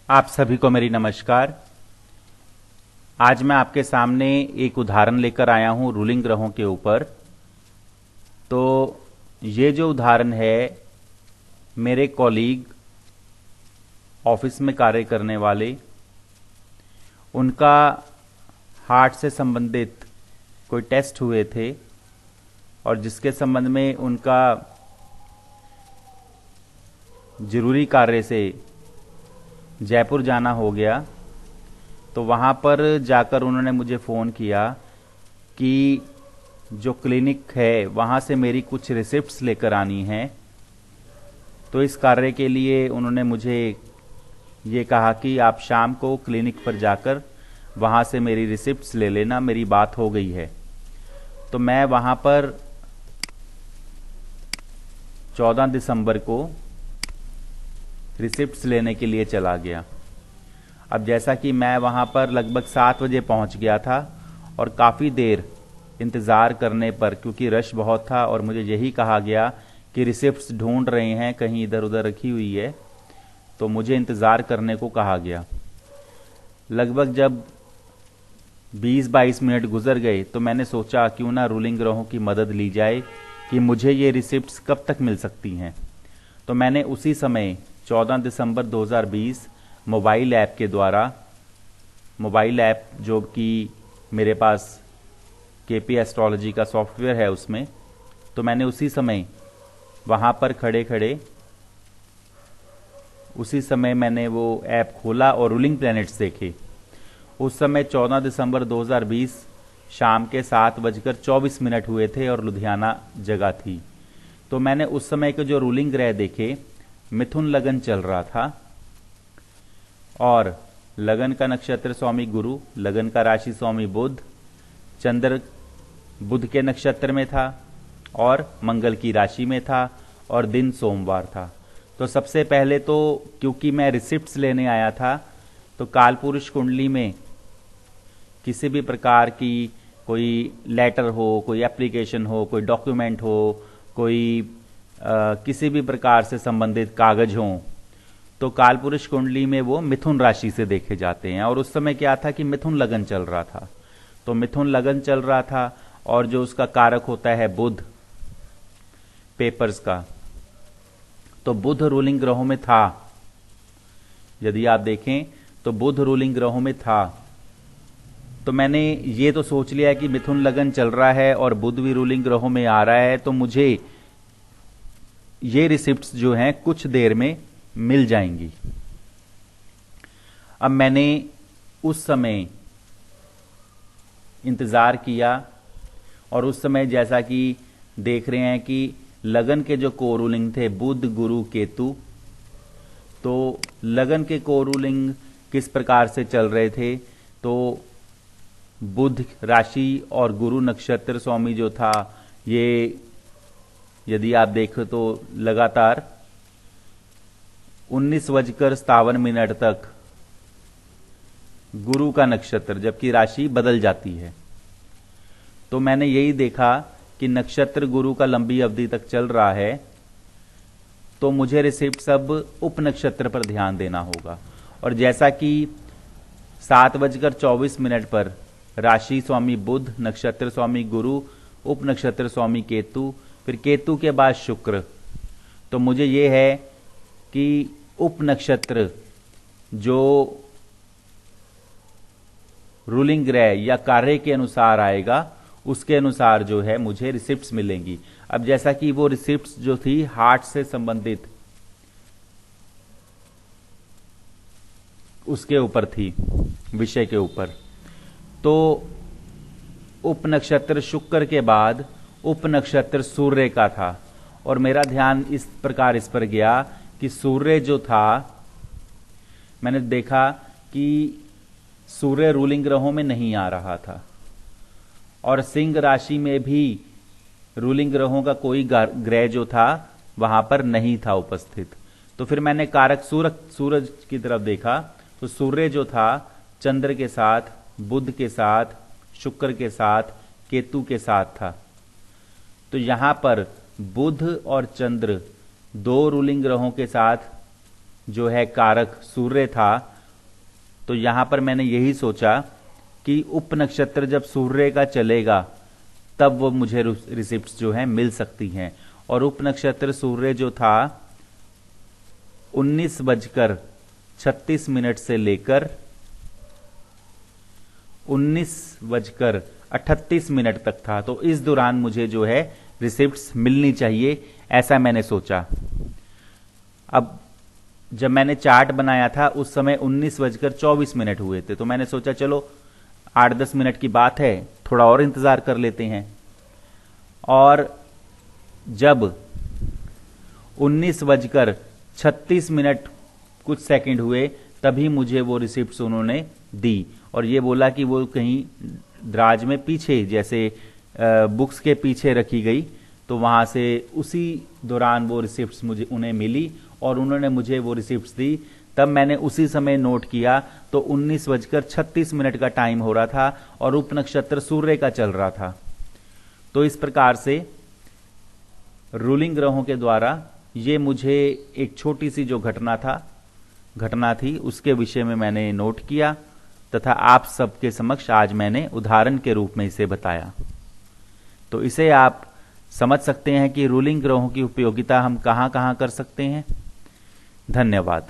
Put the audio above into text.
आप सभी को मेरी नमस्कार। आज मैं आपके सामने एक उदाहरण लेकर आया हूं रूलिंग ग्रहों के ऊपर। तो ये जो उदाहरण है, मेरे कॉलीग, ऑफिस में कार्य करने वाले, उनका हार्ट से संबंधित कोई टेस्ट हुए थे और जिसके संबंध में उनका जरूरी कार्य से जयपुर जाना हो गया। तो वहाँ पर जाकर उन्होंने मुझे फ़ोन किया कि जो क्लिनिक है वहाँ से मेरी कुछ रिसिप्ट्स लेकर आनी हैं। तो इस कार्य के लिए उन्होंने मुझे ये कहा कि आप शाम को क्लिनिक पर जाकर वहाँ से मेरी रिसिप्ट्स ले लेना, मेरी बात हो गई है। तो मैं वहाँ पर 14 दिसंबर को रिसिप्ट्स लेने के लिए चला गया। अब जैसा कि मैं वहाँ पर लगभग 7 बजे पहुँच गया था और काफ़ी देर इंतज़ार करने पर, क्योंकि रश बहुत था और मुझे यही कहा गया कि रिसिप्ट्स ढूंढ रहे हैं, कहीं इधर उधर रखी हुई है, तो मुझे इंतज़ार करने को कहा गया। लगभग जब 20-22 मिनट गुजर गए तो मैंने सोचा क्यों ना रूलिंग ग्रहों की मदद ली जाए कि मुझे ये रिसिप्ट्स कब तक मिल सकती हैं। तो मैंने उसी समय 14 दिसंबर 2020 मोबाइल ऐप के द्वारा, मोबाइल ऐप जो कि मेरे पास केपी एस्ट्रोलॉजी का सॉफ्टवेयर है उसमें, तो मैंने उसी समय वहाँ पर खड़े खड़े उसी समय मैंने वो ऐप खोला और रूलिंग प्लैनेट्स देखे। उस समय 14 दिसंबर 2020 शाम के 7:24 हुए थे और लुधियाना जगह थी। तो मैंने उस समय के जो रूलिंग ग्रह देखे, मिथुन लगन चल रहा था और लगन का नक्षत्र स्वामी गुरु, लगन का राशि स्वामी बुध, चंद्र बुध के नक्षत्र में था और मंगल की राशि में था और दिन सोमवार था। तो सबसे पहले तो क्योंकि मैं रिसिप्ट्स लेने आया था, तो कालपुरुष कुंडली में किसी भी प्रकार की कोई लेटर हो, कोई एप्लीकेशन हो, कोई डॉक्यूमेंट हो, कोई किसी भी प्रकार से संबंधित कागज हों, तो कालपुरुष कुंडली में वो मिथुन राशि से देखे जाते हैं। और उस समय क्या था कि मिथुन लगन चल रहा था, तो मिथुन लगन चल रहा था और जो उसका कारक होता है बुध, पेपर्स का, तो बुध रूलिंग ग्रहों में था। यदि आप देखें तो बुध रूलिंग ग्रहों में था। तो मैंने ये तो सोच लिया कि मिथुन लगन चल रहा है और बुध भी रूलिंग ग्रहों में आ रहा है, तो मुझे ये रिसिप्ट्स जो हैं कुछ देर में मिल जाएंगी। अब मैंने उस समय इंतजार किया और उस समय जैसा कि देख रहे हैं कि लगन के जो को रूलिंग थे बुध गुरु केतु, तो लगन के को रूलिंग किस प्रकार से चल रहे थे, तो बुध राशि और गुरु नक्षत्र स्वामी जो था, ये यदि आप देखें तो लगातार 19:57 तक गुरु का नक्षत्र, जबकि राशि बदल जाती है। तो मैंने यही देखा कि नक्षत्र गुरु का लंबी अवधि तक चल रहा है, तो मुझे रिसिप्ट सब उप नक्षत्र पर ध्यान देना होगा। और जैसा कि 7:24 पर राशि स्वामी बुध, नक्षत्र स्वामी गुरु, उप नक्षत्र स्वामी केतु, फिर केतु के बाद शुक्र, तो मुझे ये है कि उप नक्षत्र जो रूलिंग ग्रह या कार्य के अनुसार आएगा, उसके अनुसार जो है मुझे रिसिप्ट्स मिलेंगी। अब जैसा कि वो रिसिप्ट्स जो थी हार्ट से संबंधित उसके ऊपर थी, विषय के ऊपर, तो उप नक्षत्र शुक्र के बाद उप नक्षत्र सूर्य का था और मेरा ध्यान इस प्रकार इस पर गया कि सूर्य जो था, मैंने देखा कि सूर्य रूलिंग ग्रहों में नहीं आ रहा था और सिंह राशि में भी रूलिंग ग्रहों का कोई ग्रह जो था वहां पर नहीं था उपस्थित। तो फिर मैंने कारक सूरज की तरफ देखा, तो सूर्य जो था चंद्र के साथ, बुध के साथ, शुक्र के साथ, केतु के साथ था। तो यहां पर बुध और चंद्र दो रूलिंग ग्रहों के साथ जो है कारक सूर्य था, तो यहां पर मैंने यही सोचा कि उप नक्षत्र जब सूर्य का चलेगा तब वो मुझे रिसिप्ट्स जो है मिल सकती हैं। और उप नक्षत्र सूर्य जो था 19:36 से लेकर 19:38 तक था। तो इस दौरान मुझे जो है रिसिप्ट्स मिलनी चाहिए, ऐसा मैंने सोचा। अब जब मैंने चार्ट बनाया था उस समय 19:24 हुए थे, तो मैंने सोचा चलो 8-10 मिनट की बात है, थोड़ा और इंतजार कर लेते हैं। और जब 19:36 कुछ सेकंड हुए तभी मुझे वो रिसिप्ट्स उन्होंने दी और ये बोला कि वो कहीं दराज में पीछे, जैसे बुक्स के पीछे रखी गई, तो वहां से उसी दौरान वो रिसिप्ट्स मुझे उन्हें मिली और उन्होंने मुझे वो रिसिप्ट्स दी। तब मैंने उसी समय नोट किया तो 19:36 का टाइम हो रहा था और उप नक्षत्र सूर्य का चल रहा था। तो इस प्रकार से रूलिंग ग्रहों के द्वारा ये मुझे एक छोटी सी जो घटना थी उसके विषय में मैंने नोट किया तथा आप सबके समक्ष आज मैंने उदाहरण के रूप में इसे बताया। तो इसे आप समझ सकते हैं कि रूलिंग ग्रहों की उपयोगिता हम कहां कहां कर सकते हैं। धन्यवाद।